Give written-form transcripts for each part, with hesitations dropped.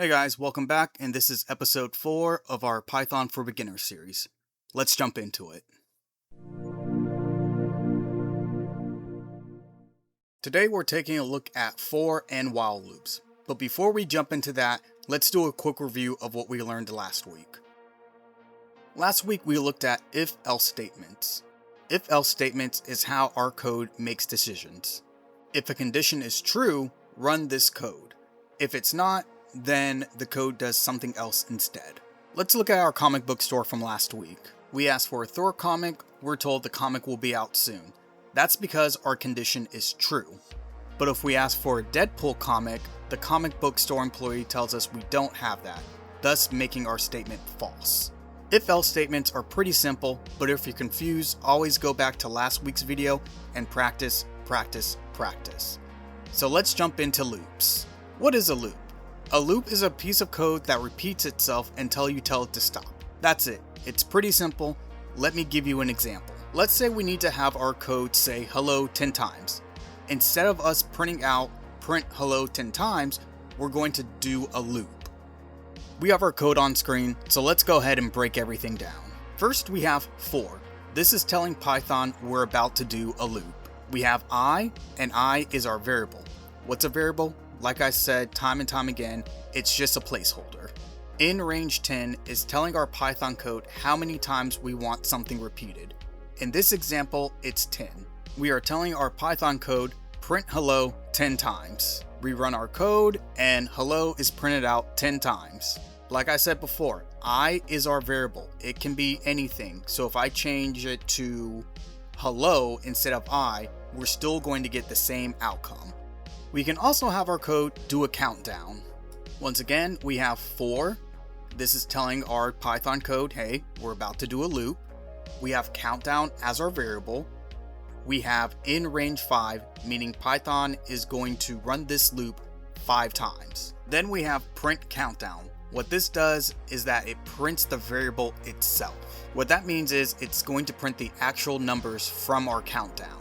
Hey guys, welcome back, and this is episode 4 of our Python for Beginners series. Let's jump into it. Today we're taking a look at for and while loops, but before we jump into that, let's do a quick review of what we learned last week. Last week we looked at if-else statements. If-else statements is how our code makes decisions. If a condition is true, run this code. If it's not, then the code does something else instead. Let's look at our comic book store from last week. We asked for a Thor comic, we're told the comic will be out soon. That's because our condition is true. But if we ask for a Deadpool comic, the comic book store employee tells us we don't have that, thus making our statement false. If-else statements are pretty simple, but if you're confused, always go back to last week's video and practice. So let's jump into loops. What is a loop? A loop is a piece of code that repeats itself until you tell it to stop. That's it. It's pretty simple. Let me give you an example. Let's say we need to have our code say hello 10 times. Instead of us printing out print hello 10 times, we're going to do a loop. We have our code on screen, so let's go ahead and break everything down. First we have for. This is telling Python we're about to do a loop. We have I, and I is our variable. What's a variable? Like I said time and time again, it's just a placeholder. In range 10 is telling our Python code how many times we want something repeated. In this example, it's 10. We are telling our Python code print hello 10 times. We run our code and hello is printed out 10 times. Like I said before, I is our variable. It can be anything. So if I change it to hello instead of I, we're still going to get the same outcome. We can also have our code do a countdown. Once again, we have for. This is telling our Python code, hey, we're about to do a loop. We have countdown as our variable. We have in range 5, meaning Python is going to run this loop 5 times. Then we have print countdown. What this does is that it prints the variable itself. What that means is it's going to print the actual numbers from our countdown.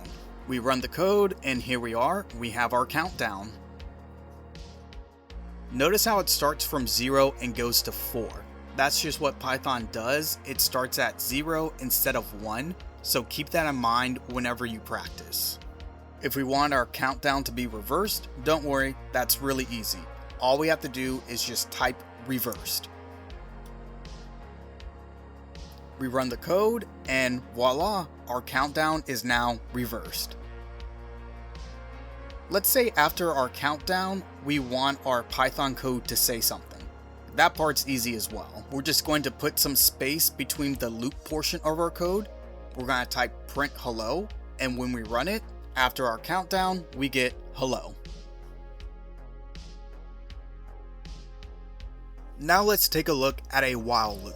We run the code and here we are, we have our countdown. Notice how it starts from 0 and goes to 4. That's just what Python does. It starts at 0 instead of 1, so keep that in mind whenever you practice. If we want our countdown to be reversed, don't worry, that's really easy. All we have to do is just type reversed. We run the code and voila, our countdown is now reversed. Let's say after our countdown, we want our Python code to say something. That part's easy as well. We're just going to put some space between the loop portion of our code. We're going to type print hello, and when we run it, after our countdown, we get hello. Now let's take a look at a while loop.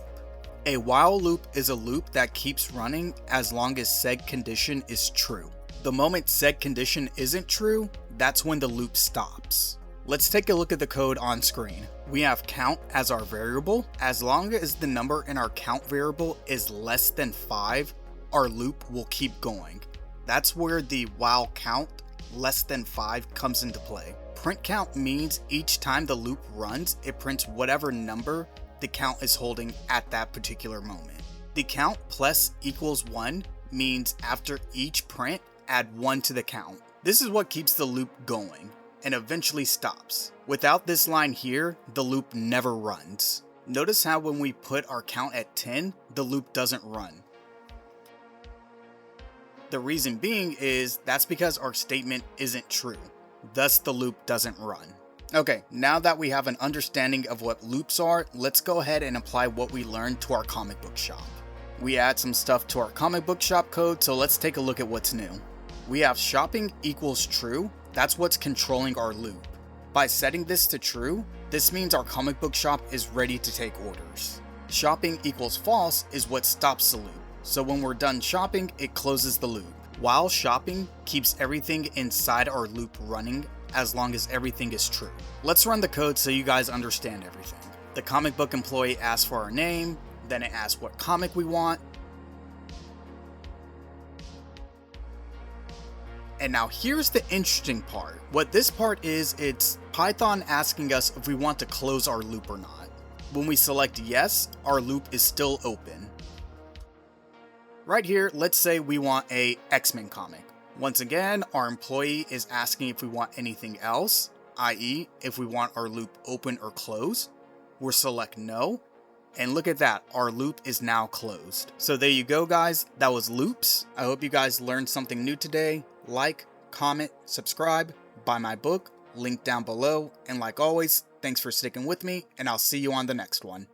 A while loop is a loop that keeps running as long as said condition is true. The moment said condition isn't true, that's when the loop stops. Let's take a look at the code on screen. We have count as our variable. As long as the number in our count variable is less than 5, our loop will keep going. That's where the while count less than 5 comes into play. Print count means each time the loop runs, it prints whatever number the count is holding at that particular moment. The count plus equals 1 means after each print, add 1 to the count. This is what keeps the loop going and eventually stops. Without this line here, the loop never runs. Notice how when we put our count at 10, the loop doesn't run. The reason being is that's because our statement isn't true. Thus the loop doesn't run. Okay, now that we have an understanding of what loops are, let's go ahead and apply what we learned to our comic book shop. We add some stuff to our comic book shop code, so let's take a look at what's new. We have shopping equals true. That's what's controlling our loop. By setting this to true, this means our comic book shop is ready to take orders. Shopping equals false is what stops the loop. So when we're done shopping, it closes the loop. While shopping keeps everything inside our loop running as long as everything is true. Let's run the code so you guys understand everything. The comic book employee asks for our name, then it asks what comic we want, And now here's the interesting part. What this part is, it's Python asking us if we want to close our loop or not. When we select yes, our loop is still open. Right here, let's say we want a X-Men comic. Once again, our employee is asking if we want anything else, i.e. if we want our loop open or closed. We'll select no, and look at that, our loop is now closed. So there you go guys, that was loops. I hope you guys learned something new today. Like, comment, subscribe, buy my book, link down below, and like always, thanks for sticking with me, and I'll see you on the next one.